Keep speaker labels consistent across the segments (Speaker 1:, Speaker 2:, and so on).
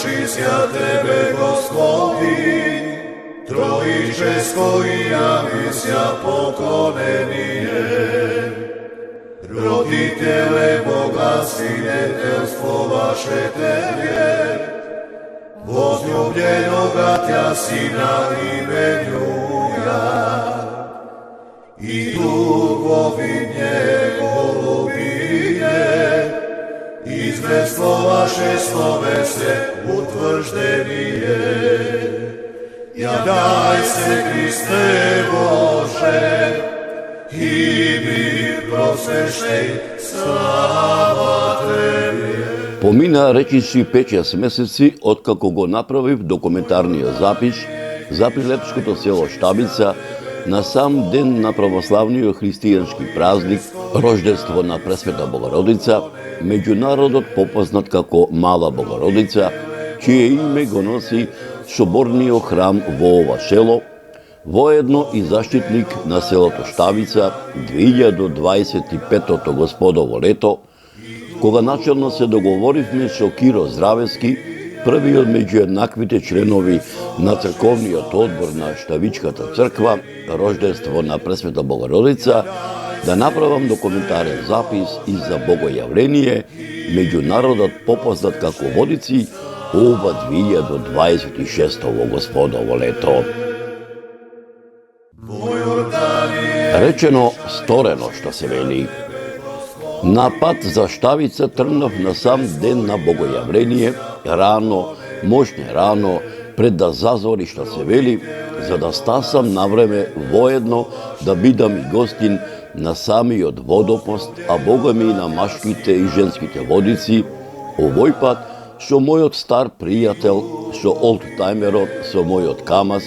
Speaker 1: Возвеличися Тебе, Господи, Троическо и явися поклонение. Родителе Бога, свидетелство ваше Тебе, возлюбленога Тя Сина именуја, и духови голубине, извествуваше словесе утвърждение. Јавај се, Христе Боже, и ми просвещај, слава Тебе.
Speaker 2: Помина речиси 5-6 месеци откако го направив документарниот запис за прилепското село Штабица на сам ден на православниот христијански празник, рождество на Пресвета Богородица, меѓу народот попознат како Мала Богородица, чие име го носи соборниот храм во ова село, воедно и заштитник на селото Штавица 2025 Господово лето, кога начално се договоривме со Киро Здравески, првиот меѓу еднаквите членови на црковниот одбор на Штавичката црква, рождество на Пресвета Богородица, да направам документарен запис и за богојавление меѓу народот попознат како водици ова 2026 Господово лето. Речено, сторено, што се вели. На пат за Штавица тргнав на сам ден на богојавление, рано, мощне рано, пред да зазори, што се вели, за да стасам на време воедно да бидам и гостин на самиот водопост, а Бога ми и на машките и женските водици, овој пат со мојот стар пријател, со олдтаймерот, со мојот Камаз,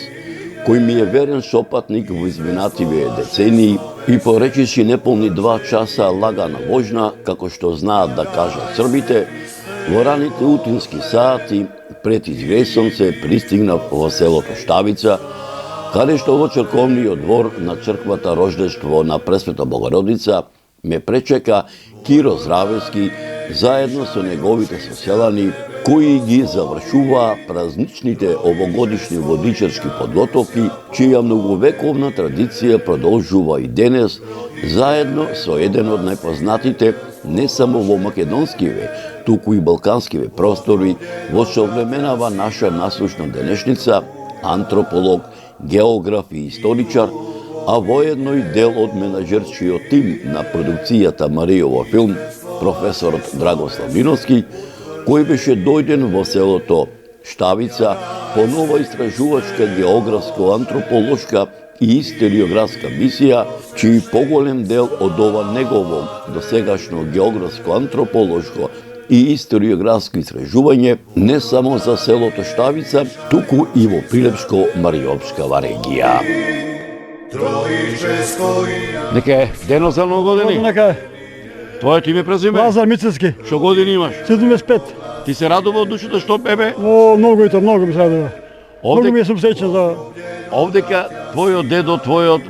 Speaker 2: кој ми е верен сопатник во изминативе децении и по речиси неполни 2 часа лагана вожна, како што знаат да кажат србите, во раните утински сати, пред изгресонце, пристигнав во селото Штавица, каде што во црковниот двор на црквата Рождество на Пресвета Богородица ме пречека Киро Здравески заедно со неговите соселани, кои ги завршуваа празничните овогодишни водичарски подготовки, чија многовековна традиција продолжува и денес, заедно со еден од најпознатите не само во македонскиве, туку и балканскиве простори, во современава наша насущна денешница, антрополог, географ и историчар, а воедно и дел од менаџерскиот тим на продукцијата Маријова филм, професорот Драгослав Миновски, кој беше дојден во селото Штавица по нова истражувачка географско-антрополошка и историографска мисија, чиј поголем дел од ова негово досегашно географско-антрополошко и историографско истражување не само за селото Штавица, туку и во Прилепско-Мариопскава регија. Нека е дено за ново години.
Speaker 3: Нека е.
Speaker 2: Твоето име презиме?
Speaker 3: Лазар Мицевски.
Speaker 2: Што години имаш?
Speaker 3: 75.
Speaker 2: Ти се радува од душата што бебе?
Speaker 3: О, многу и то, многу ми се радува. Многу ми сум среќен за...
Speaker 2: Овдека твојот дедо, твојот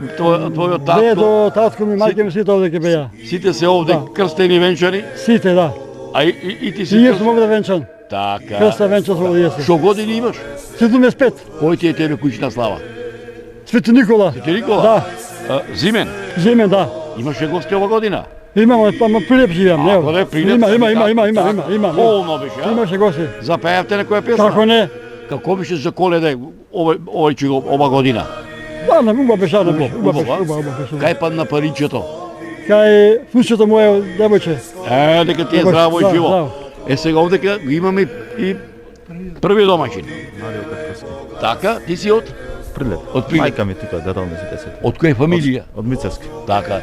Speaker 2: татко...
Speaker 3: Дедо, татко ми, мајка ми, сите овдека беа.
Speaker 2: Сите се овде крстени венчани?
Speaker 3: Сите, да.
Speaker 2: А и ти си...
Speaker 3: И јас сум овде венчан.
Speaker 2: Така.
Speaker 3: Крста венчан сум овде јас.
Speaker 2: Што години имаш?
Speaker 3: 75.
Speaker 2: Кој ти е тебе куќна слава?
Speaker 3: Свети Никола.
Speaker 2: Свети Никола?
Speaker 3: Да.
Speaker 2: Зимен?
Speaker 3: Зимен, да.
Speaker 2: Имаше гости ова година?
Speaker 3: Имам, ама Прилеп живеам,
Speaker 2: Ако не Прилеп?
Speaker 3: Има.
Speaker 2: Полно беше, а?
Speaker 3: Имаше гости.
Speaker 2: Запеавте некоја песна?
Speaker 3: Како не?
Speaker 2: Како беше за Коледа овој ова година?
Speaker 3: Да, убава беше,
Speaker 2: Убава? Кај падна паричето?
Speaker 3: Кај фучето моје девојче.
Speaker 2: Дека ти е здраво и живо. Сега овдека имаме и први домаќин. Така, ти си од?
Speaker 4: Прилеп.
Speaker 2: Од Прилеп.
Speaker 4: Мајка ми тука, дедо ми си 10.
Speaker 2: Од која фамилија?
Speaker 4: Од Мицевски.
Speaker 2: Така.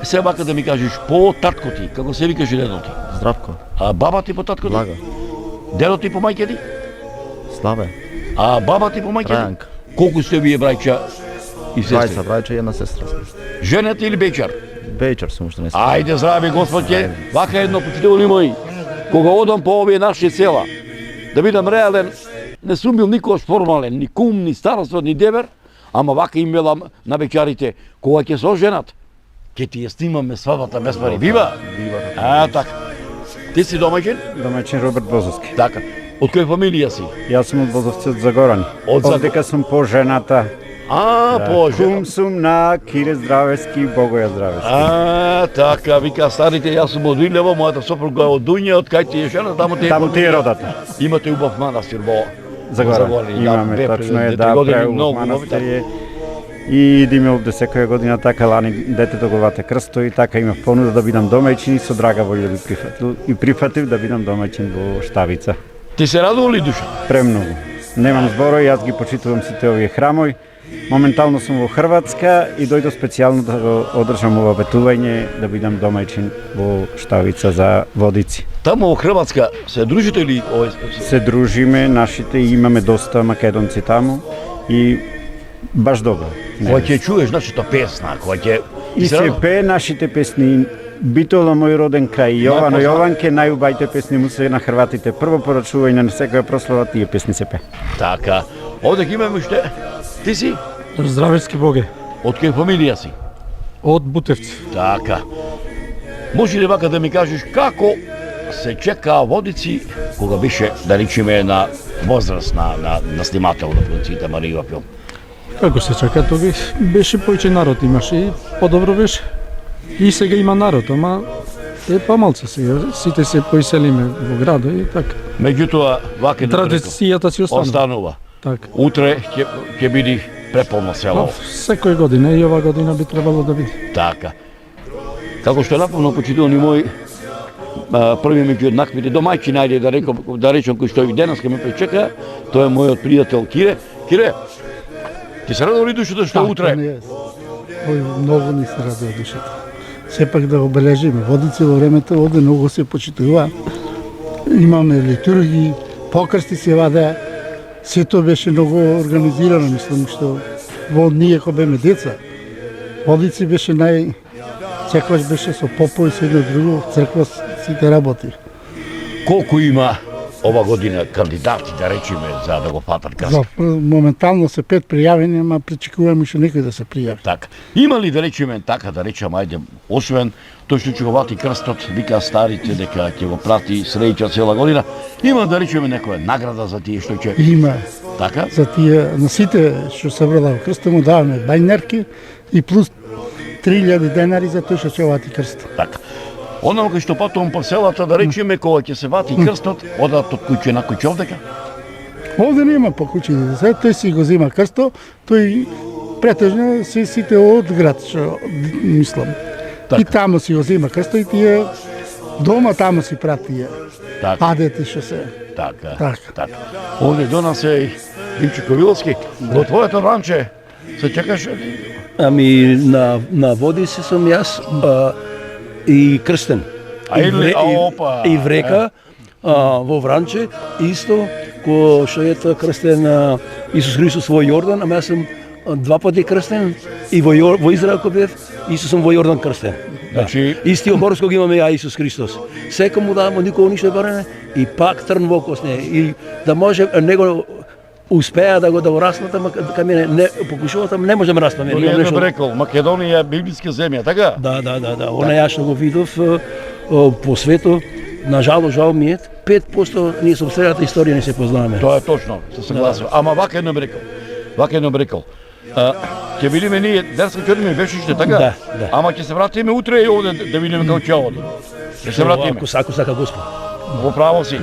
Speaker 2: Се бака да ми кажеш по татко ти, како се викаше дедо ти?
Speaker 4: Здравко.
Speaker 2: А баба ти по татко ти?
Speaker 4: Блага.
Speaker 2: Дедо ти по мајка ти?
Speaker 4: Славе.
Speaker 2: А баба ти по мајка ти?
Speaker 4: Трајанка.
Speaker 2: Колку сте вие браќа и сестри?
Speaker 4: Брајча и една сестра.
Speaker 2: Женет или бечар?
Speaker 4: Бејчар сум уште не сум.
Speaker 2: Ајде, здраве Господје, вака едно почитували мои. Кога одам по овие наши села, да бидам реален, не сум бил никош формален, ни кум, ни старост, ни дебер, ама вака им велам на бечарите, кога ќе се оженат, ќе ти ја снимаме свадбата без пари. Бива?
Speaker 4: Бива.
Speaker 2: А, така. Ти си домаќин?
Speaker 5: Домаќин Роберт Бозовски.
Speaker 2: Така. Од која фамилија си?
Speaker 5: Јас сум од Возовци, од Загорани.
Speaker 2: Од Загор-
Speaker 5: Овдека сум по жената.
Speaker 2: Боже.
Speaker 5: Кум сум на Кире Здравески и Богоја Здравески.
Speaker 2: Така, вика старите, јас сум од Илево, мојата сопруга е од Дуња, од кај ти е жена, таму ти е.
Speaker 5: Таму ти е родата.
Speaker 2: Имате убав манастир во
Speaker 5: Загорани. Имаме,
Speaker 2: две
Speaker 5: точно е,
Speaker 2: пред
Speaker 5: да,
Speaker 2: 3 години,
Speaker 5: преубав
Speaker 2: многу
Speaker 5: манастир е. И идеме овде секоја година, така лани детето го вате крсто и така имав понуда да бидам домаќин и со драга волја би прифатил. И прифатив да бидам домаќин во Штавица.
Speaker 2: Ти се радува ли душа?
Speaker 5: Премногу. Немам зборови, јас ги почитувам сите овие храмови. Моментално сум во Хрватска и дојдов специјално да го одржам ова ветување, да бидам домаќин во Штавица за водици.
Speaker 2: Таму во Хрватска се дружите ли овој?
Speaker 5: Се дружиме, нашите имаме доста македонци таму и баш добро.
Speaker 2: Кога ќе чуеш нашата песна, кога ќе
Speaker 5: И се пее нашите песни. Битола мој роден крај, Јовано Јованке, најубајте песни му се на хрватите. Прво порачување на секоја прослава тие песни се пее.
Speaker 2: Така. Овде ќе имаме уште. Ти си?
Speaker 3: Здравецки Боге.
Speaker 2: Од која фамилија си?
Speaker 3: Од Бутевци.
Speaker 2: Така. Може ли вака да ми кажеш како се чека водици кога беше, да речеме, на возраст на снимател на продуциите Маријова филм?
Speaker 3: Како се чека, тоги беше поиќе народ имаше и подобро беше. И сега има народ, ама е помалку сега. Сите се поиселиме во градот и така.
Speaker 2: Меѓутоа, вака на
Speaker 3: Традицијата си
Speaker 2: останува.
Speaker 3: Така.
Speaker 2: Утре ќе биде преполно село.
Speaker 3: Секој година и ова година би требало да биде.
Speaker 2: Така. Како што напомнам, почитувани мои, први меѓу еднаквите домаќини, ајде да речам кој што и денеска ме пречека, тој е мојот пријател Кире. Кире, ти се радува ли душата што утре?
Speaker 6: Многу ни се радува душата. Сепак да обележиме. Водици во времето овде многу се почитува. Имаме литурги, покрсти се ваде. Сето беше многу организирано, мислам, што во ние кога беме деца. Водици беше секогаш беше со попови се едно друго, црква сите работи.
Speaker 2: Колку има ова година кандидати, да речеме, за да го фатат каса?
Speaker 6: Моментално се 5 пријавени, ама причекуваме уште некој да се пријави.
Speaker 2: Така. Има ли, да речеме, така да речем, ајде, освен тој што ќе го вати крстот, вика старите дека ќе го прати среќа цела година, има, да речеме, некоја награда за тие што ќе...
Speaker 6: Има.
Speaker 2: Така?
Speaker 6: За тие, на сите што се врла во крстот му даваме бајнерки и плюс 3000 денари за тој што ќе вати крстот.
Speaker 2: Така. Оно кој што патувам по селата, да речеме, кога ќе се вати крстот, одат од куќе на куќе овдека?
Speaker 6: Овде нема по куќи да се, тој си го зема крсто, тој претежно се сите од град, што мислам.
Speaker 2: Така.
Speaker 6: И таму си го зема крсто и тие дома таму си прати
Speaker 2: Така.
Speaker 6: адети што се.
Speaker 2: Така.
Speaker 6: Така.
Speaker 2: Така. Овде до нас е и Димче Ковиловски. Во твоето ранче се чекаш?
Speaker 7: Ами на Водици сум јас и крстен. И врека во Вранче исто кој што е крстен Исус Христос во Јордан, ама јас сум 2 пати крстен и во Израел кога бев, исто сум во Јордан крстен.
Speaker 2: Значи,
Speaker 7: Истиот хорос кога имаме ја Исус Христос. Секој му давам никого ништо баране и пак трн во косне и да може него успеа да го распнат, ама кај мене не покушуват, ама не можам распнат.
Speaker 2: Дори едно би рекол, Македонија е библиска земја, така?
Speaker 7: Да. Она ја што го видов по светот, жал ми е, 5% ние со средата историја не се познаваме.
Speaker 2: Тоа е точно, се согласувам. Ама вака едно би рекол. Ќе видиме ние, денеска ќе одиме вечиште, така?
Speaker 7: Да.
Speaker 2: Ама ќе се вратиме утре и овде да видиме како ќе оди. Ќе се вратиме.
Speaker 7: Ако сака Господ.
Speaker 2: Во право си.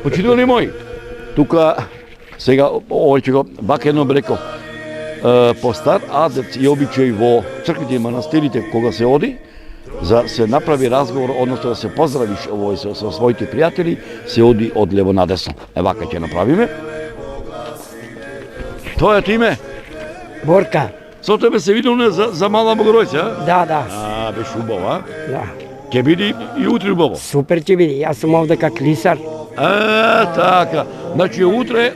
Speaker 2: Почитувани мои, тука сега овој ќе го вака едно би рекол. По стар адет и обичај во црквите и манастирите кога се оди, за се направи разговор, односно да се поздравиш со своите пријатели, се оди од лево надесно. Вака ќе направиме. Твоето име?
Speaker 8: Борка.
Speaker 2: Со тебе се виделме за Мала Богородица, а?
Speaker 8: Да.
Speaker 2: Беше убаво, а?
Speaker 8: Да.
Speaker 2: Ќе биде и утре убаво.
Speaker 8: Супер ќе биде. Јас сум овдека клисар.
Speaker 2: Така. Значи утре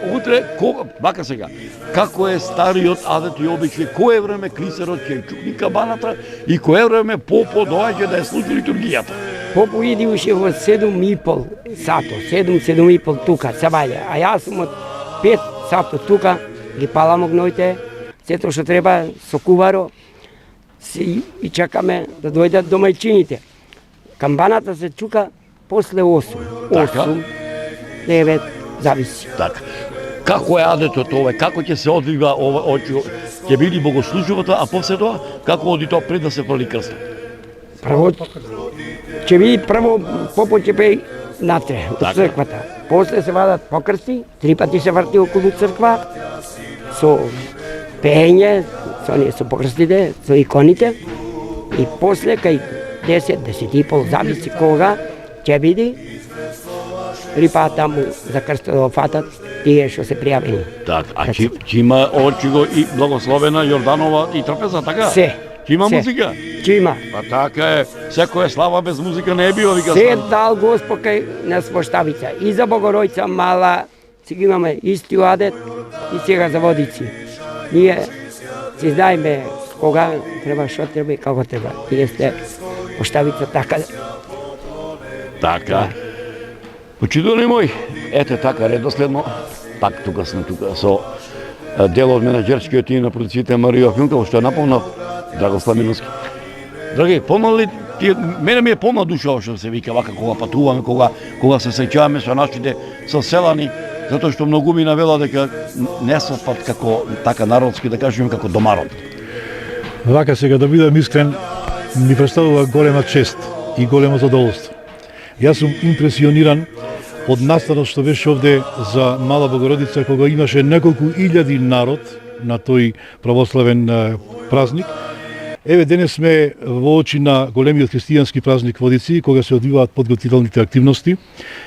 Speaker 2: кога вака сега. Како е стариот адет и обичај, кое време клисарот ќе чукни кабаната и кое време попо доаѓа да ја служи литургијата?
Speaker 8: Попо иди уште во 7:30 сато, 7:30 тука се ваѓа. А јас сум од 5 сато тука, ги палам огноите, сето што треба со куваро, и чекаме да дојдат домајчините. Камбаната се чука после 8.
Speaker 2: Така.
Speaker 8: 8, 9, зависи.
Speaker 2: Така. Како е адетот ова? Како ќе се одвива ова? Ќе биде богослужбата, а после тоа како оди тоа пред да се фрли крстот?
Speaker 8: Прво ќе биде попот ќе пее натре од црквата. После се вадат покрсти, 3 пати се врти околу црква со пеење, со покрстите, со иконите и после кај 10-10:30 зависи кога ќе биде рипаат таму за крстот да фатат тие што се пријавени.
Speaker 2: Така, а ќе има очиго и благословена Јорданова и трпеза, така?
Speaker 8: Се.
Speaker 2: Ќе има музика?
Speaker 8: Ќе има.
Speaker 2: Па така е, секоја слава без музика не е била, вика.
Speaker 8: Се дал Господ кај нас во Штавица. И за Богородица мала, сега имаме исти адет и сега за водици. Ние си знаеме кога треба, што треба и како треба. Тие сте во Штавица така.
Speaker 2: Така. Почитувани мој, ете така редоследно, пак тука сме со дел од менаџерскиот тим на продуцијата Марија Филкова, што е наполнав Драгослав Миновски. Драги, помнали тие, мене ми е полна душа што се вика вака кога патуваме, кога се сеќаваме со нашите соселани, затоа што многу ми навела дека не совпат како така народски да кажеме како домарот.
Speaker 9: Вака сега да бидам искрен, ми представува голема чест и големо задоволство. Јас сум импресиониран од настанот што беше овде за Мала Богородица, кога имаше неколку илјади народ на тој православен празник. Еве денес сме во очи на големиот христијански празник Водици, кога се одвиваат подготвителните активности.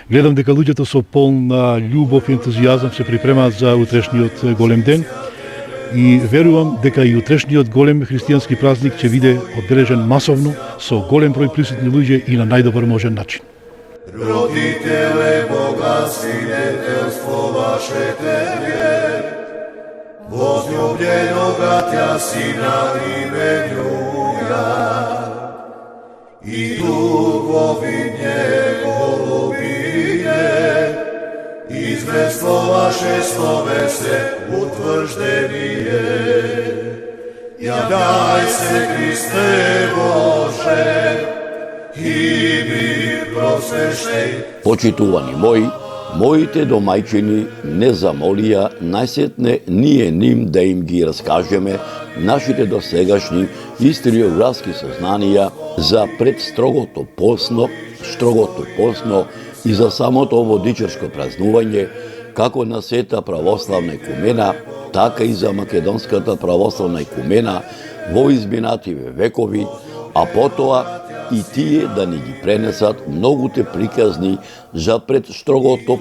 Speaker 9: Гледам дека луѓето со полна љубов и ентузијазам се припремаат за утрешниот голем ден и верувам дека и утрешниот голем христијански празник ќе биде одбележен масовно со голем број присутни луѓе и на најдобар можен начин.
Speaker 1: Родителе Бога, свидетелство ваше тебе, возлюбленога Тя Сина именуја, и дугови голубине, известно ваше слове се утврждение. Јавај се, Христе Боже, и би просвещај.
Speaker 2: Почитувани мои, моите домајчини не замолија најсетне ние ним да им ги раскажеме нашите досегашни историографски сознанија за предстрогото постно и за самото водичарско празнување, како на сета православна екумена, така и за македонската православна екумена во изминативе векови, а потоа и тие да ни ги пренесат многуте приказни за пред строгото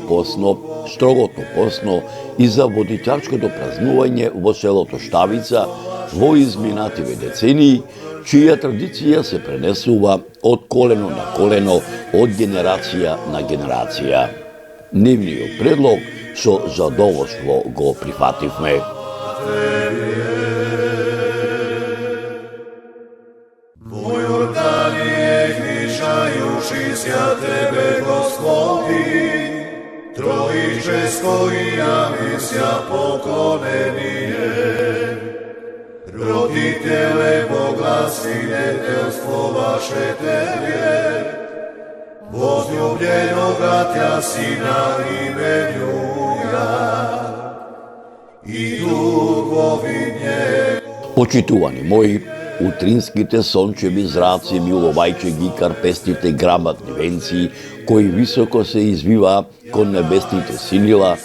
Speaker 2: постно и за водичарското празнување во селото Штавица во изминативе децении, чија традиција се пренесува од колено на колено, од генерација на генерација. Нивниот предлог со задоволство го прифативме.
Speaker 1: Святя Тебе, Господи, Троическо и јавися поклонение. Родителе Бога, свидетелство ваше Тебе, возлюбленога Тя Сина именуја, и дугови
Speaker 2: Почитувани мои, утринските сончеви зраци миловајче ги карпестите грамотни венци, кои високо се извиваа кон небесните синила,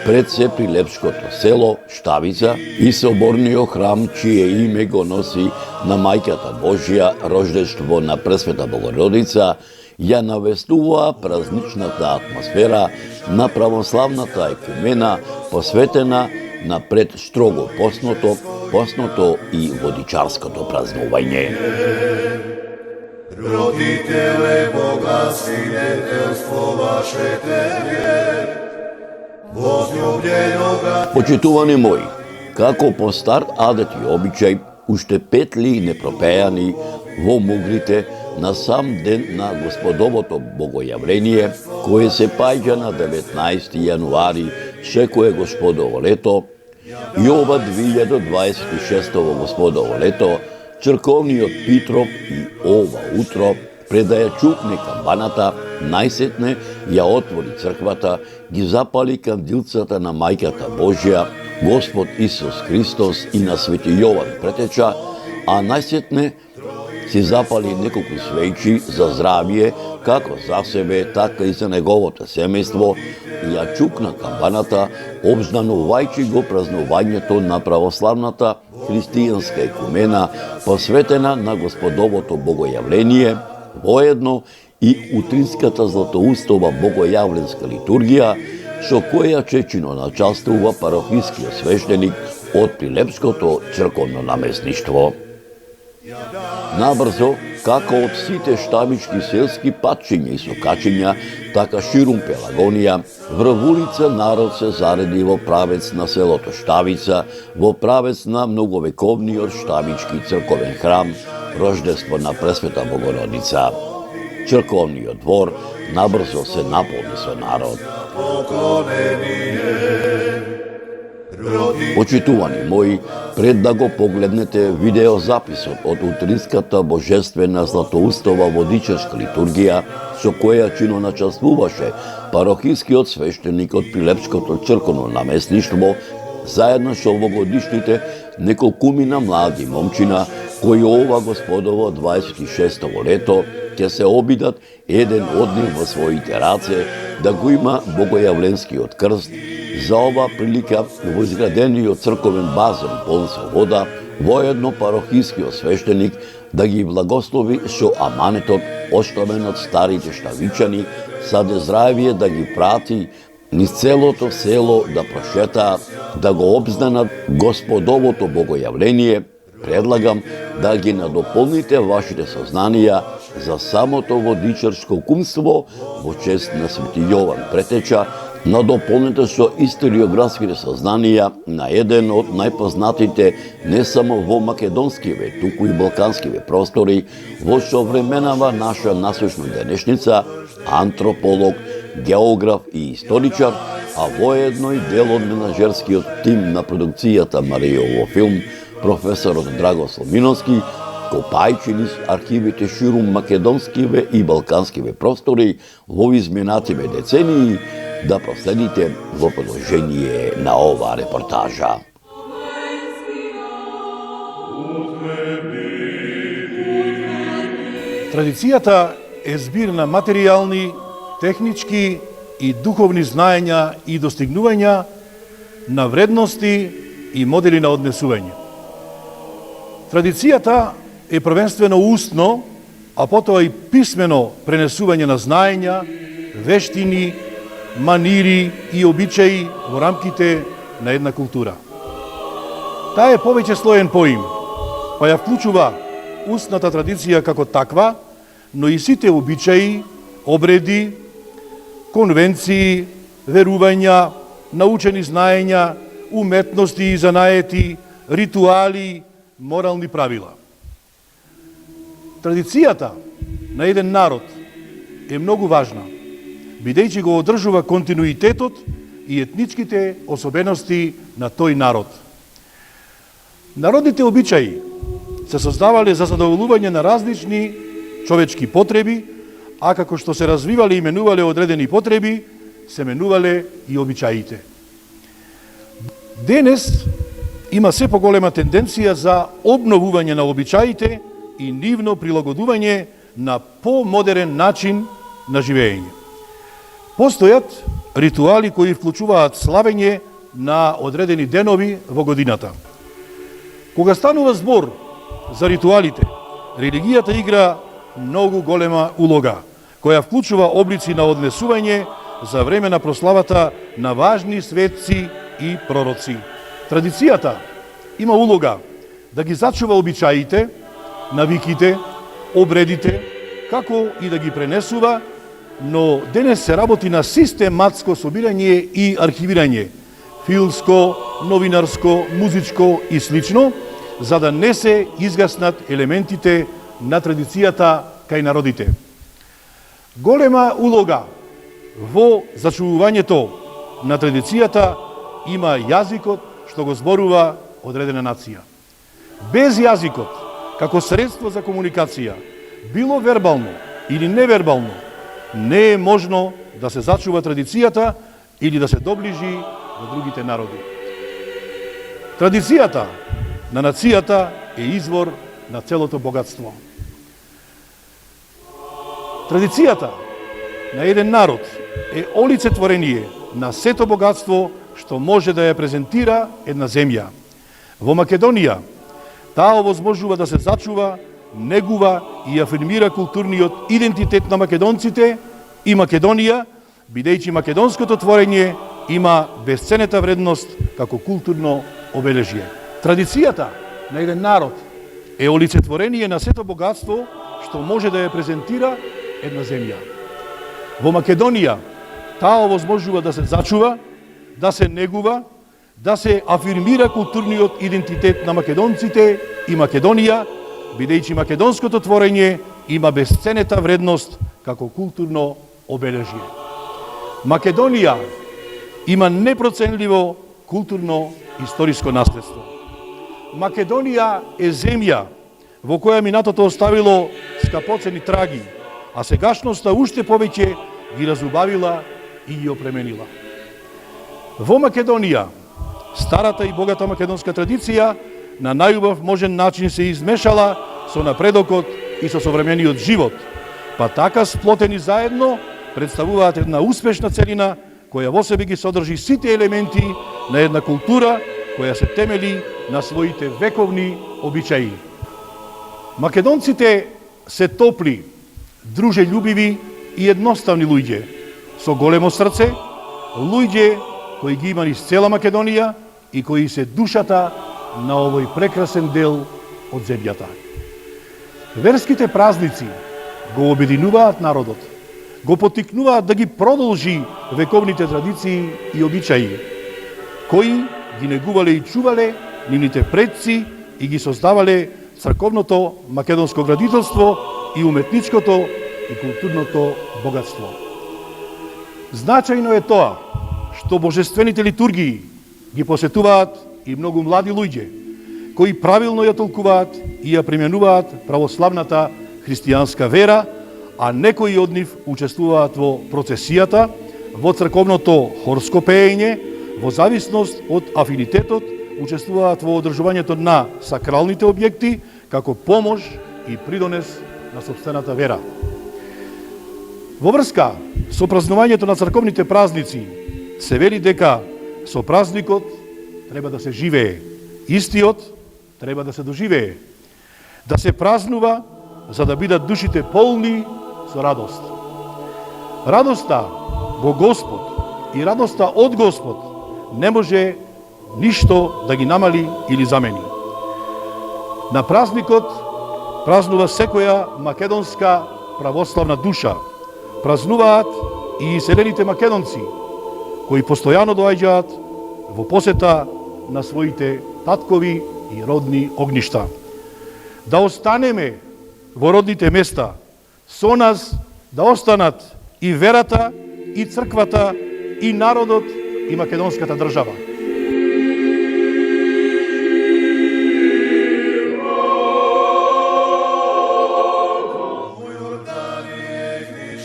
Speaker 2: пред се при Лепското село, Штавица, и соборниот храм, чие име го носи на Мајката Божја, рождество на Пресвета Богородица, ја навестуваа празничната атмосфера на православната екумена, посветена на пред строго постното и водичарското празнување.
Speaker 1: Родителе Бога, свидетелство ваше Тебе, возлюбленога.
Speaker 2: Почитувани мои, како по стар адет и обичај, уште петли непропејани во муглите на сам ден на Господовото Богојавление, кое се паѓа на 19 јануари секое Господово лето, и ова 2026 Господово лето, црковниот Питроп и ова утро, пред да ја чукне камбаната, најсетне ја отвори црквата, ги запали кандилцата на Мајката Божја, Господ Исус Христос и на Свети Јован Претеча, а најсетне си запали неколку свеќи за здравие, како за себе, така и за неговото семејство, и ја чукна камбаната, обзнанувајќи го празнувањето на православната христијанска екумена, посветена на Господовото богојавление, воедно и утринската златоустова богојавленска литургија, со која чечино началствува парохискиот свештеник од Прилепското црковно наместништво. Набрзо, како од сите штабички селски патчиња и сокачиња, така ширум Пелагонија, врв улица народ се зареди во правец на селото Штавица, во правец на многовековниот штабички црковен храм, рождество на Пресвета Богородица. Црковниот двор набрзо се наполни со народ. Почитувани мои, пред да го погледнете видеозаписот од утринската божествена златоустова водичарска литургија, со која чино начествуваше парохискиот свештеник од Прилепското црковно наместништво, заедно со овогодишните неколкумина млади момчина, кои ова Господово 26-то лето ќе се обидат еден од нив во своите раце да го има богојавленскиот крст. За ова прилика во изградениот црковен базен полн со вода, воедно парохискиот свештеник да ги благослови со аманетот оставен од старите штавичани, саде здравие да ги прати низ целото село да прошетаат, да го обзнанат Господовото богојавление. Предлагам да ги надополните вашите сознанија за самото водичарско кумство во чест на Свети Јован Претеча, надополнете со историографските сознанија на еден од најпознатите не само во македонскиве, туку и балканскиве простори, во современава наша насочна денешница, антрополог, географ и историчар, а воедно и дел од менаџерскиот тим на продукцијата Маријово филм, професорот Драгослав Миновски, копајќи низ архивите ширум македонскиве и балканскиве простори во изминативе децении, да проследите во продолжение на оваа репортажа.
Speaker 9: Традицијата е збир на материјални, технички и духовни знаења и достигнувања, на вредности и модели на однесување. Традицијата е првенствено устно, а потоа и писмено пренесување на знаења, вештини, манири и обичаи во рамките на една култура. Таа е повеќе слоен поим, па ја вклучува устната традиција како таква, но и сите обичаи, обреди, конвенции, верувања, научени знаења, уметности и занаети, ритуали, морални правила. Традицијата на еден народ е многу важна, бидејќи го одржува континуитетот и етничките особености на тој народ. Народните обичаи се создавале за задоволување на различни човечки потреби, а како што се развивале и менувале одредени потреби, се менувале и обичаите. Денес има се поголема тенденција за обновување на обичаите и нивно прилагодување на помодерен начин на живење. Постојат ритуали кои вклучуваат славење на одредени денови во годината. Кога станува збор за ритуалите, религијата игра многу голема улога, која вклучува облици на однесување за време на прославата на важни светци и пророци. Традицијата има улога да ги зачува обичаите, навиките, обредите, како и да ги пренесува, но денес се работи на систематско собирање и архивирање, филмско, новинарско, музичко и слично, за да не се изгаснат елементите на традицијата кај народите. Голема улога во зачувувањето на традицијата има јазикот што го зборува одредена нација. Без јазикот, како средство за комуникација, било вербално или невербално, не е можно да се зачува традицијата или да се доближи до другите народи. Традицијата на нацијата е извор на целото богатство. Традицијата на еден народ е олицетворение на сето богатство што може да ја презентира една земја. Во Македонија таа овозможува да се зачува, негува и афирмира културниот идентитет на македонците и Македонија, бидејќи македонското творење има бесценета вредност како културно обележје. Традицијата на еден народ е олицетворение на сето богатство што може да ја презентира една земја. Во Македонија таа овозможува да се зачува, да се негува, да се афирмира културниот идентитет на македонците и Македонија, бидејќи македонското творење има бесценета вредност како културно обележје. Македонија има непроценливо културно историско наследство. Македонија е земја во која минатото оставило скапоцени траги, а сегашноста уште повеќе ги разубавила и ги опременила. Во Македонија, старата и богата македонска традиција на најубав можен начин се измешала со напредокот и со современиот живот, па така сплотени заедно представуваат една успешна целина која во себе ги содржи сите елементи на една култура која се темели на своите вековни обичаи. Македонците се топли, дружелюбиви и едноставни луѓе, со големо срце, луѓе кои ги има низ цела Македонија и кои се душата на овој прекрасен дел од земјата. Верските празници го обединуваат народот, го поттикнуваат да ги продолжи вековните традиции и обичаи, кои ги негувале и чувале нивните предци и ги создавале црковното македонско градителство и уметничкото и културното богатство. Значајно е тоа што божествените литургии ги посетуваат и многу млади луѓе, кои правилно ја толкуваат и ја применуваат православната христијанска вера, а некои од нив учествуваат во процесијата, во црковното хорско пеење, во зависност од афинитетот, учествуваат во одржувањето на сакралните објекти, како помош и придонес на сопствената вера. Во врска со празнувањето на црковните празници, се вели дека со празникот треба да се живее, истиот треба да се доживее, да се празнува за да бидат душите полни со радост. Радоста во Господ и радоста од Господ не може ништо да ги намали или замени. На празникот празнува секоја македонска православна душа. Празнуваат и иселените македонци, кои постојано доаѓаат во посета на своите таткови и родни огништа. Да останеме во родните места, со нас да останат и верата, и црквата, и народот, и македонската држава.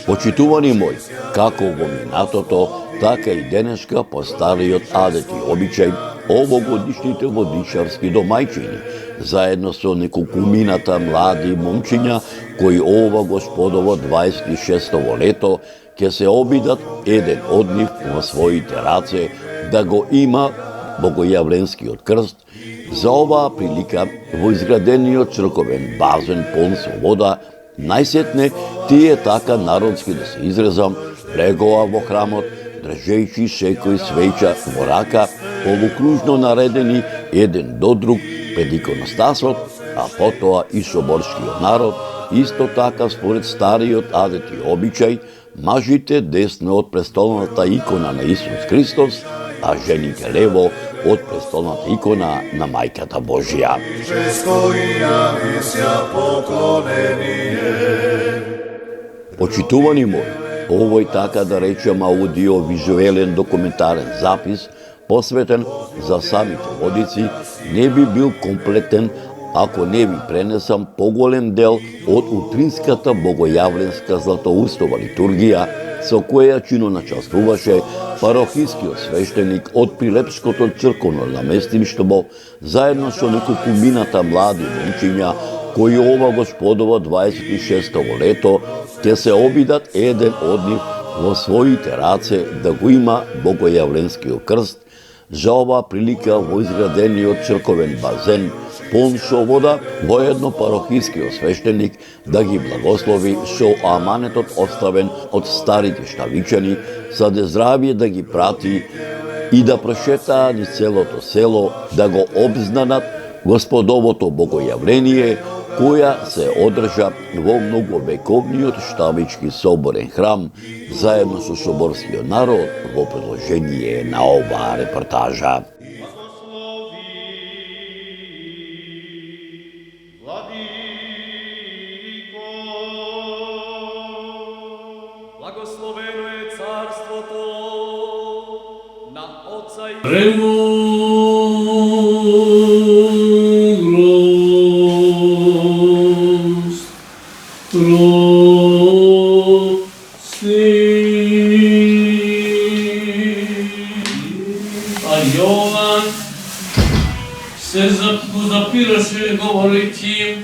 Speaker 2: Почитувани мој, како во минатото, така и денешка по стариот адет и обичај, овогодишните водичарски домајчини, заедно со неколкумината млади момчиња, кои ова господово 26-во лето ќе се обидат еден од нив во своите раце да го има богојавленскиот крст. За оваа прилика во изградениот црковен базен полн со вода, најсетне тие така народски да се изрезам, легоа во храмот, држејќи секој свеќа во рака, полукружно наредени еден до друг пред иконостасот, а потоа и соборскиот народ, исто така според стариот адет и обичај, мажите десно од престолната икона на Исус Христос, а жените лево од престолната икона на Мајката Божја. Почитувани мој, овој така да речем аудиовизуелен документарен запис, посветен за самите водици, не би бил комплетен ако не ви пренесам поголем дел од утринската богојавленска златоустова литургија, со која чиноначествуваше парохискиот свештеник од Прилепското црковно наместништво, заедно со неколкумината млади момчиња, кои ова господово 26-то лето ќе се обидат еден од нив во своите раце да го има богојавленскиот крст, за оваа прилика во изградениот црковен базен, полн со вода, воедно парохискиот свештеник да ги благослови со аманетот оставен од старите штавичани, за да здравие да ги прати и да прошетаа низ целото село, да го обзнанат господовото богојавление, која се одржа во многовековниот штавички соборен храм, заедно со соборскиот народ, во продолжение на оваа репортажа.
Speaker 10: Благословено е царството на Отца и Јован се запираше говорејќи,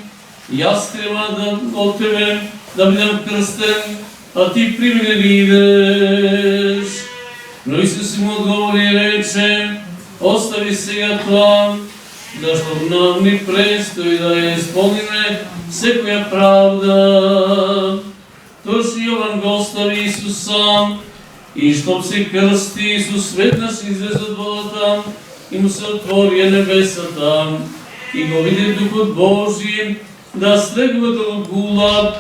Speaker 10: јас треба да од тебе да бидам крстен, а ти при мене не идеш. Но Исус му одговори и рече, остави сега тоа, зашто нам ни престои да ја исполниме секоја правда. Тош Јован го остави Исуса, и штом се крсти, Исус веднаш излезе од водата и му се отворија небесата и го виде Духот Божи да слегува да го гула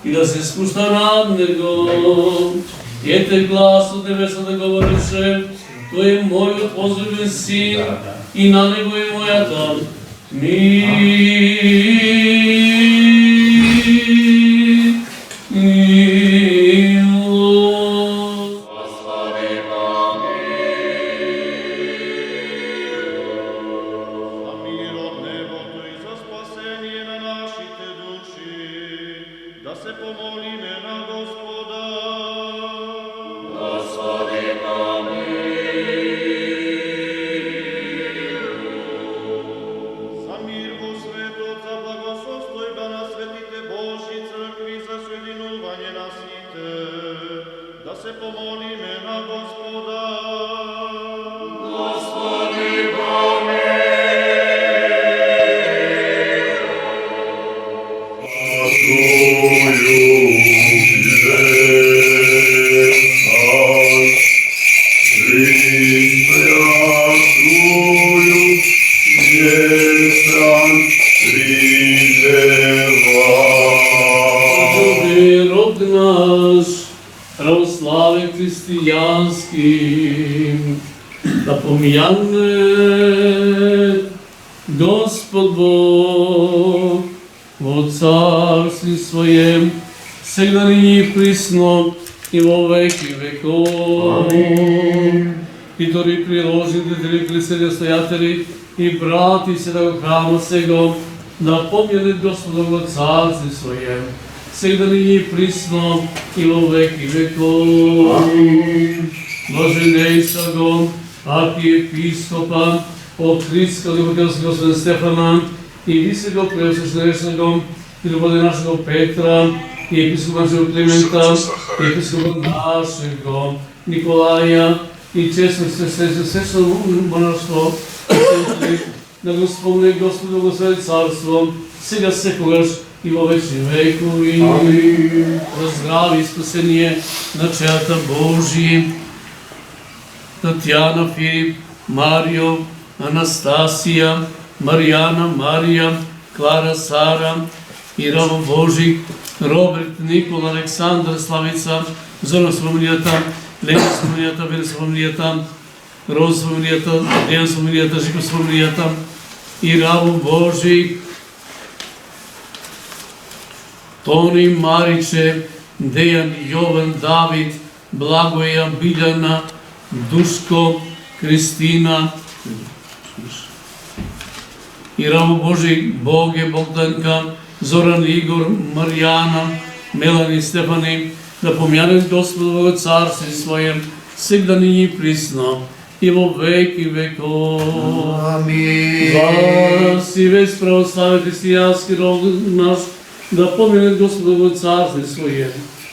Speaker 10: и да се спушта над него. И ете глас од небесата говореше, тој е мојот возлюбен син и на него е мојата православен христијански, да помјане Господ Бог во царство својем, сега и присно и во веки веков. И дори приложите христијани стојатели и брати се да го храма сега, да помјане Господ во царство својем, сега и присно и во веки веков. Блаженејша го архиепископа од Христска-Либокелска Господин Стефана и високо преосвещенешного и любови нашего Петра и епископа нашего Климента и епископа нашего Николаја и честно свечно монаштво да го спомне Господ да го сведе царство сега секогаш и во вечни векови. Раздрави спасение на чеата Божи, Татјана, Филип, Марио, Анастасија, Маријана, Марија, Клара, Сара, Ираво, Божик, Роберт, Никола, Александр, Славица, Зорна с фамилијата, Лена с фамилијата, Вера с фамилијата, Роз с фамилијата, Дејан с фамилијата, Жико с фамилијата, Ираво, Божик, Тони, Мариче, Дејан, Јован, Давид, Благоја, Билјана, Душко, Кристина, и Рамо Божи, Боге, Богданка, Зоран, Игор, Марјана, Мелани, Стефани, да помјанат Господово царство Своје, сегда нији присно, и во веки веков.
Speaker 1: Амин.
Speaker 10: Вас и весь православен христијански род наш, да поминат Господово царство Своје,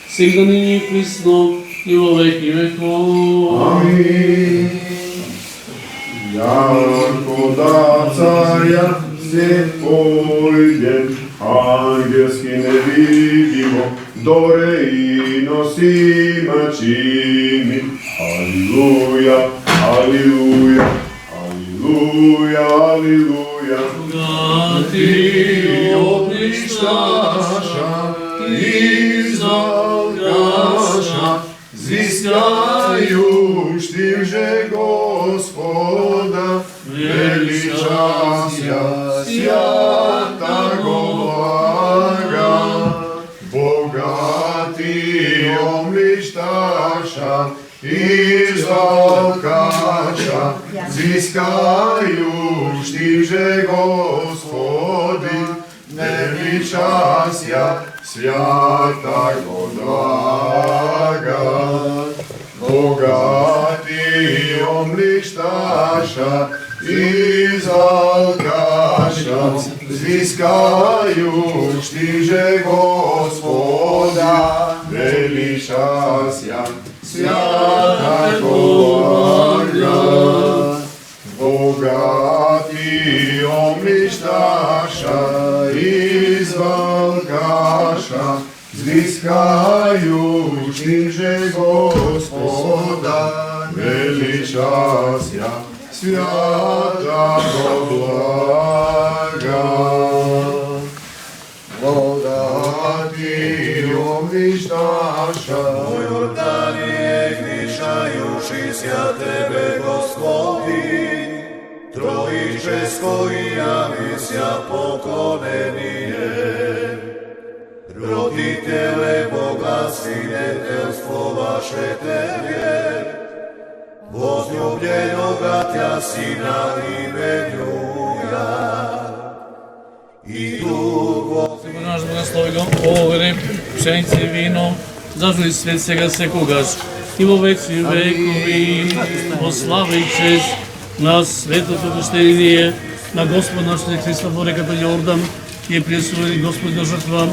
Speaker 10: сегда нији присно, и во веки веков.
Speaker 1: Амин. Јако да царја се појде, ангелски невидимо, доре и носима чини. Алилуја, алилуја, алилуја, алилуја.
Speaker 10: Богати обништаша, изалгаша,
Speaker 1: Звискајуштивже Господа, величасја, свјата го блага. Богати омлишташа, изалгаша, звискајуштивже Господи, величасја, свјата го блага. Богати омлишташа, изалгаша, звискајуштивже Господа, величасја, свјата го блага. Богати омлишташа, изалгаша, звискајуштивже Господа, величасја, свјата го блага. Богати омлишташа, Јордание гнишајушися Тебе, Господи, Троическо и јавися поклонение. Родителе, Бога, свидетелство ваше Тебе, возлюбљенога Тја Сина именуја. И Дух
Speaker 10: Наш благослови го огреб, пшеница и вино, зажили свет сега секогаш и во вечни векови, во слава и чест на светото поштение на Господ наш Христа во реката Јордан, и е пресуден Господ на жртва,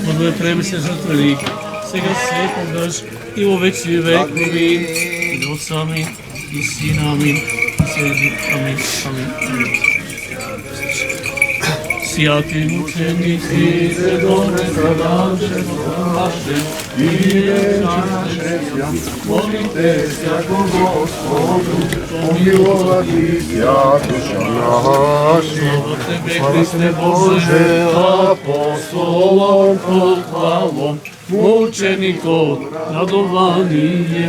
Speaker 10: во две премесе жртвеник, сега секогаш и во вечни векови, и до сами, и Сина, амин, и Свети, амин, амин, амин. Святи мученици, се добре страдаше ваше, и наше молите сјако Господу,
Speaker 1: помиловати ја душа наши.
Speaker 10: Слава Тебе, Христе Боже, апостолом похвалом, мученикот радование,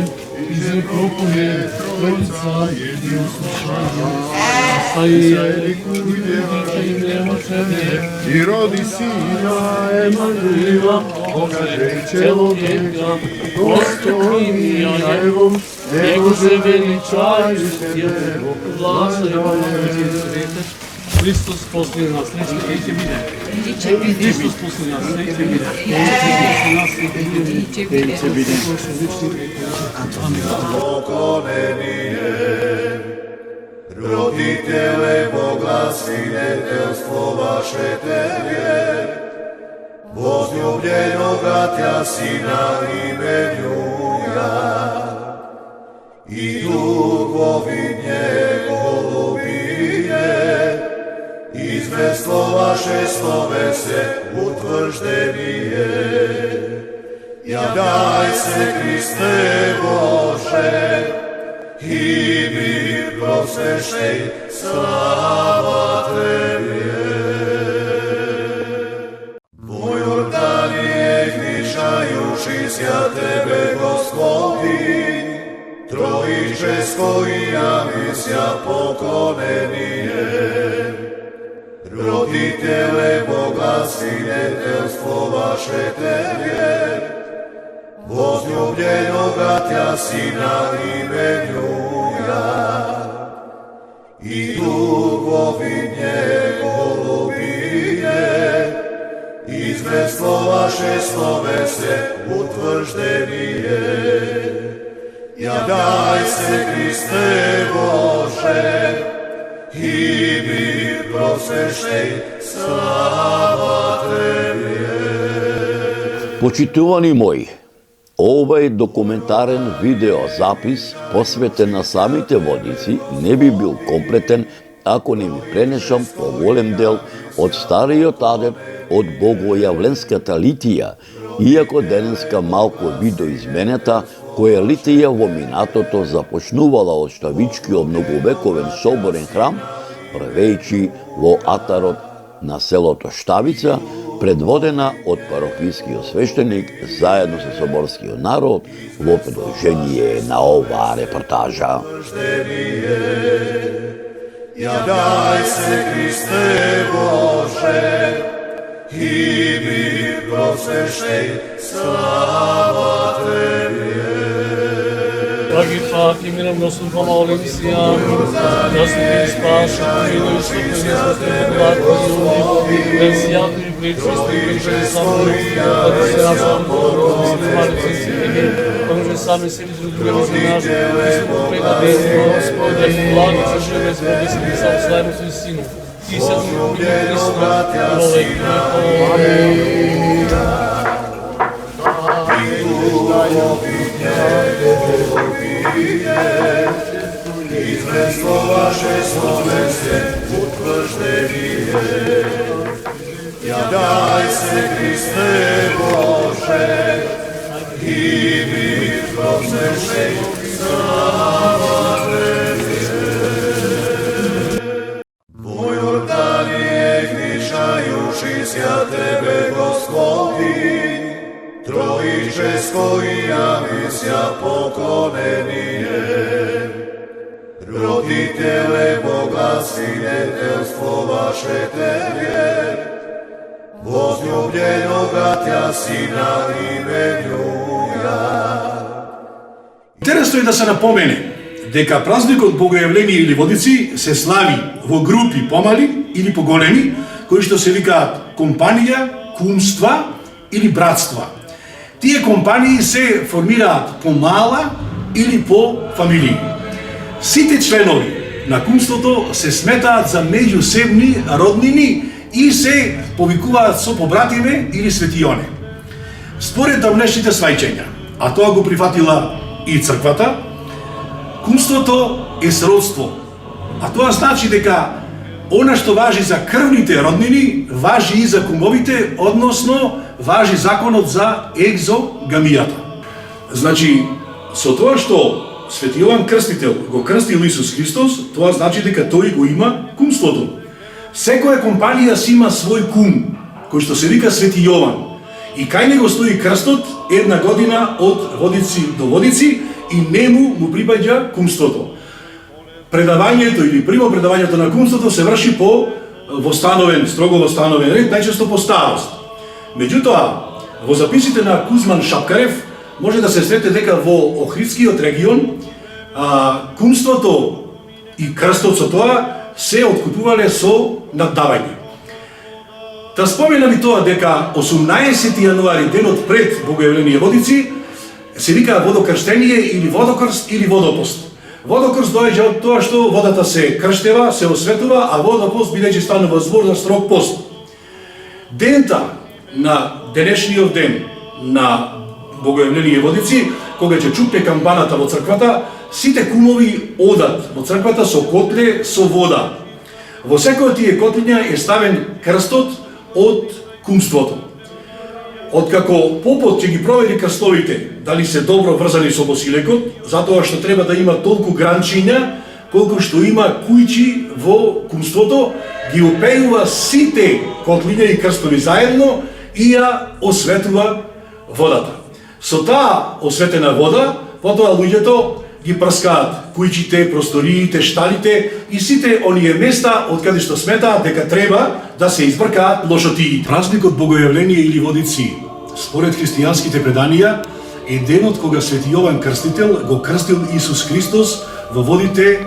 Speaker 10: изрекуваме Троица едино слушање.
Speaker 1: И роди Сина Емануила, покаже человека, Господиня Его, Него же величају Его,
Speaker 10: Благословен Христос после нас, нече ќе биде. Христос после нас, нече биде. Нече биде.
Speaker 1: Родителе, Бога, свидетелство ваше Тебе, возлюбљенога Тја Сина именуја. И духови Него любиме, известно ваше словесе утврждение. Јављај се, Христе Боже, и мир просвещај, слава Тебе. Во Јордание гнишајушися Тебе, Господи, Троическо и јавися поклонение. Родителе, Бога, свидетелство ваше Тебе, возлюбљенога Тја Сина именуја. И духови Него Свидетелство ваше словесне утвърждение. Јавјај се, Христе Боже, и ми просвещај, слава Тебе.
Speaker 2: Почитувани мои, овај документарен видеозапис посветен на самите водици не би бил комплетен ако не ви пренесам поголем дел од стариот адеп од богојавленската литија, иако денеска малку видоизменета, која литија во минатото започнувала од Штавичкиот многовековен соборен храм, првејќи во атарот на селото Штавица, предводена од парохискиот свештеник заедно со соборскиот народ во продолжение на оваа репортажа.
Speaker 1: Јавјај се, Христе Боже, и ми просвещај, слава Тебе.
Speaker 10: Драги Пати, миром Господ помолим си, да се ти спаши, и да изступи несвестни благодати, без јадни причисти, причисти само да се нашам Богом, да се малите си теги, поможе сами себе за други разминаш, и се попредаде, Господе, благо се живе, Господи, се ти сам славим си Сину. Ти се любим Христо,
Speaker 1: Известно ваше словесне утвърждение. Јавјај се, Христе Боже, и ми просвещај, слава Тебе. Во Јорданија гришајуши ся Тебе, Господи, Троическо и јавися поклонение. Родителе Бога, свидетелство ваше Тебе, возлюбљенога Тја Сина именуја.
Speaker 11: Интересно е да се напомене дека празникот Богојавление или водици се слави во групи помали или поголеми, кои што се викаат компанија, кумства или братства. Тие компании се формираат по мала или по фамилии. Сите членови на кумството се сметаат за меѓусебни роднини и се повикуваат со побратиме или светионе. Според давнешните свајчења, а тоа го прифатила и црквата, кумството е сродство, а тоа значи дека она што важи за крвните роднини, важи и за кумовите, односно важи законот за екзогамијата. Значи, со тоа што Свети Јован Крстител го крстил Исус Христос, тоа значи дека тој го има кумството. Секоја компанија си има свој кум, кој што се вика Свети Јован. И кај него стои крстот една година од водици до водици и нему му припаѓа кумството. Предавањето или примопредавањето на кумството се врши по востановен, строго востановен ред, најчесто по старост. Меѓутоа, во записите на Кузман Шапкарев може да се срете дека во Охридскиот регион кумството и крстот со тоа се откупувале со наддавање. Да споменам и тоа дека 18 јануари, денот пред Богојавление водици, се вика водокрштение или водокрст или водопост. Водокрст доаѓа од тоа што водата се крштева, се осветува, а водопост бидејќи станува збор за строг пост. Дента на денешниот ден на Богојавление водици, кога ќе чупне камбаната во црквата, сите кумови одат во црквата со котле со вода. Во секој од тие котлиња е ставен крстот од кумството. Откако попот ќе ги провери крстовите, дали се добро врзани со босилекот, затоа што треба да има толку гранчиња, колку што има кујчи во кумството, ги опејува сите котлиња и крстови заедно и ја осветува водата. Со таа осветена вода, потоа луѓето ги прскаат кујчите, просториите, шталите и сите оние места од каде што сметаат дека треба да се избркаат лошотиите. Празникот Богојавление или водици, според христијанските преданија, е денот кога Свети Јован Крстител го крстил Исус Христос во водите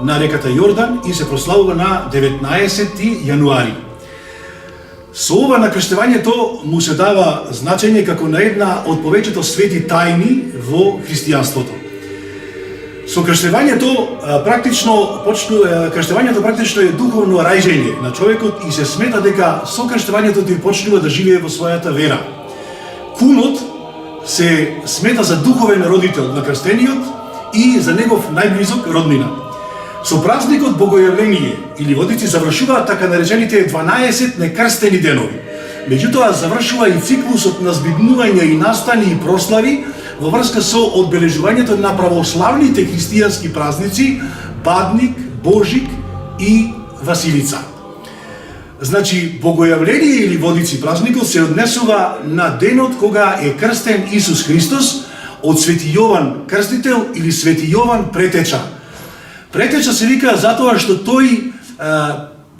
Speaker 11: на реката Јордан и се прославува на 19 јануари. Со ова на крштевањето му се дава значење како на една од повеќето свети тајни во христијанството. Со крштевањето практично е духовно раѓање на човекот и се смета дека со крштевањето тој почнува да живее во својата вера. Кумот се смета за духовен родител на крстениот и за негов најблизок роднина. Со празникот Богојавление или водици завршуваат така наречените 12 некрстени денови. Меѓутоа завршува и циклусот на збиднување и настани и прослави во врска со одбележувањето на православните христијански празници Бадник, Божик и Василица. Значи, Богојавление или водици празникот се однесува на денот кога е крстен Исус Христос од Свети Јован Крстител или Свети Јован Претеча. Претеча се вика затоа што тој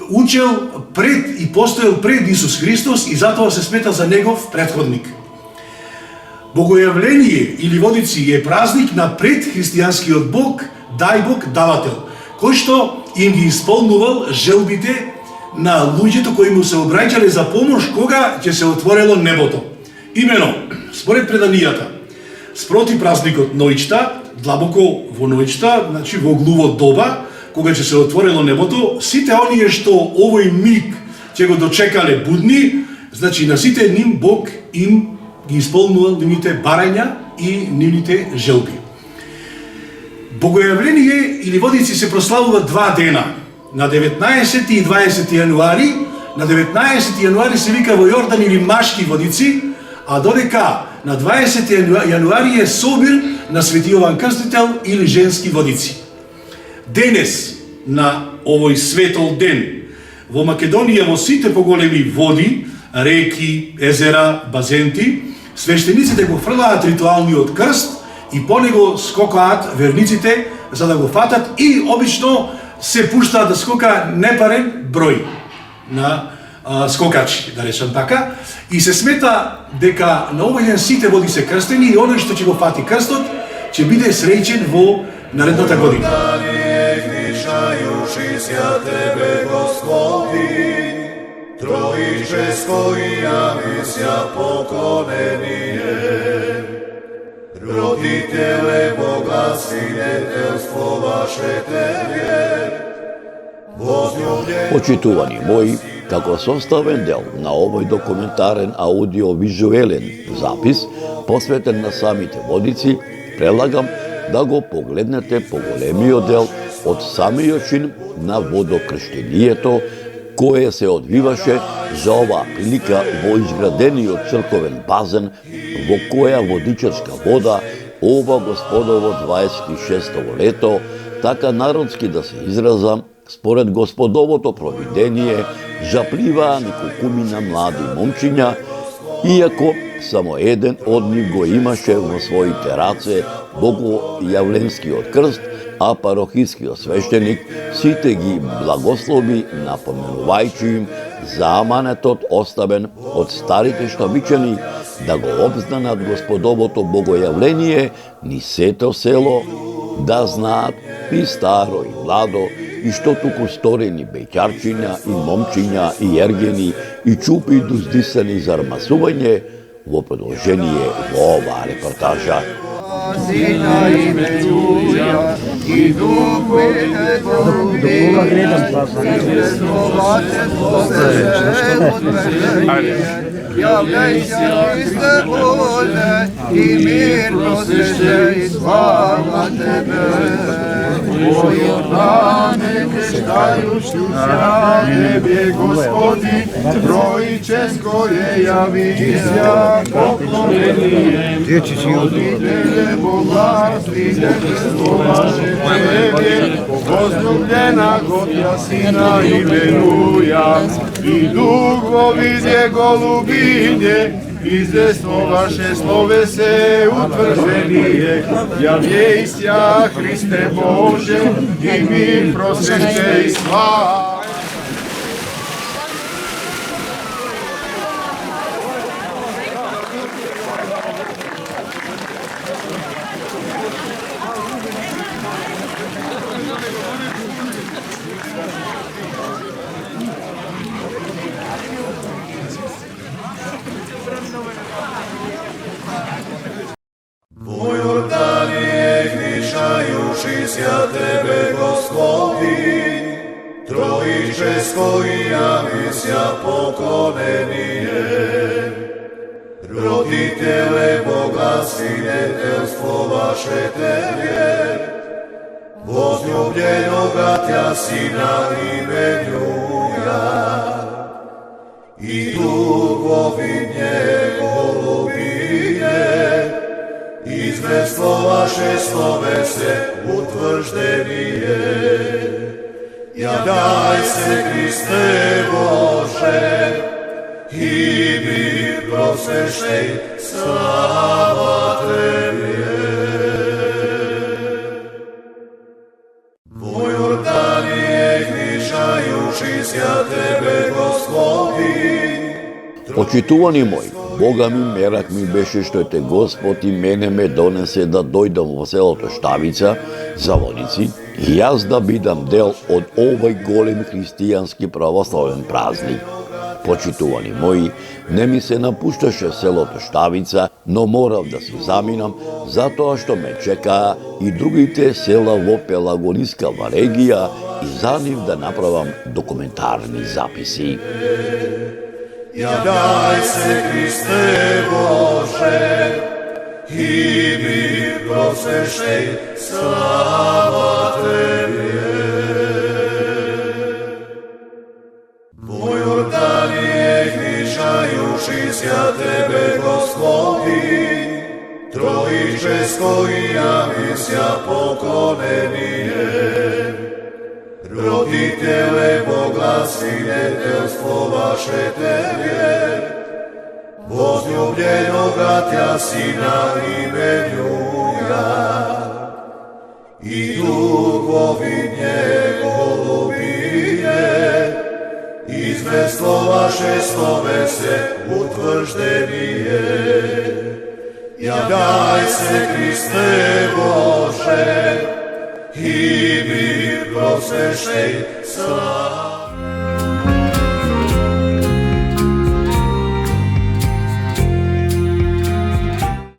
Speaker 11: учел пред и постоел пред Исус Христос и затоа се смета за негов претходник. Богојавление или водици е празник на предхристијанскиот Бог, Дај Бог давател, кој што им ги исполнувал желбите на луѓето кои му се обраќале за помош кога ќе се отворело небото. Имено, според преданијата, спроти празникот Ноќта, длабоко во ноќта, значи во глувот доба, кога ќе се отворело небото, сите оние што овој миг ќе го дочекале будни, значи на сите ним Бог им ги исполнувал нивните барања и нивните желби. Богојавление или водици се прославува 2 дена, на 19 и 20 јануари. На 19 јануари се вика во Јордан или Машки водици, а додека на 20 јануари е собир на Свети Јован Крстител или женски водици. Денес, на овој светол ден, во Македонија во сите поголеми води, реки, езера, базенти, свештениците го фрлаат ритуалниот крст и по него скокаат верниците за да го фатат и обично се пуштаат да скока непарен број на скокачи, да речам така, и се смета дека на овој ден сите води се крстени и оној што ќе го фати крстот ќе биде среќен во наредната година.
Speaker 1: Trojičesko i javisia poklonenie, roditele Boga, свидетелство ваше Тебе, возлюбljeni.
Speaker 2: Почитувани мои, како составен дел на овој документарен аудиовизуелен запис, посветен на самите водици, прелагам да го погледнете поголемиот дел од самиот чин на водокрштението, кое се одвиваше за оваа прилика во изградениот црковен базен, во која водичарска вода ова господово 26-то лето, така народски да се изразам, според господовото провидение, жапливаа неколкумина млади момчиња, иако само еден од нив го имаше во своите раце Богојавленскиот крст, а парохискиот свештеник сите ги благослови, напоменувајќи им за аманетот оставен од старите штабичани да го обзнанат господовото Богојавление ни сето село, да знаат и старо и младо, и што туку сторени бејќарчиња и момчиња и ергени и чупи дуздисани за армасување во продолжение во оваа репортажа.
Speaker 1: Сина именуја и духовите Богу Јавлејся Христе Боже и мир просвещај и слава Тебе. О Јордане крштајуши на небе Господи, Тројческое јавися поклонение. Родителе Бога, свидетелство ваше Тебе, возлюбljena Готја Сина именуја, и духовите голубиње, известно ваше словесе утвржение, јавејся Христе Боже, и мир просвещај и слава. česko i ja misja poklonenie. Roditele Boga, svinetelstvo vaše Tebe, возлюбленога Тя Сина именуя, и духовине голубине, известно ваше слове се утвърждение. Јавляј се, Христе Боже, и ми просвещај, слава Тебе. Во Јордание грижајуши ся Тебе, Господи.
Speaker 2: Почитувани мои, Бога ми мерак ми беше што те Господ и мене ме донесе да дојдам во селото Штавица за водици и јас да бидам дел од овој голем христијански православен празник. Почитувани мои, не ми се напушташе селото Штавица, но морав да си заминам затоа што ме чекаа и другите села во Пелагонискава регија и за нив да направам документарни записи.
Speaker 1: Јавляј се, Христе Боже, и ми просвещај, слава Тебе. Во Јордание грижајуши ся Тебе, Господи, троическо и ја мисја поклонение. Родителе Бога, свидетелство ваше Тебе, возлюбленога Тя Сина именуја, и духовине голубине, известно ваше слове се утвърждение. Јавляј се, Христе Боже, и ми просвещај, слава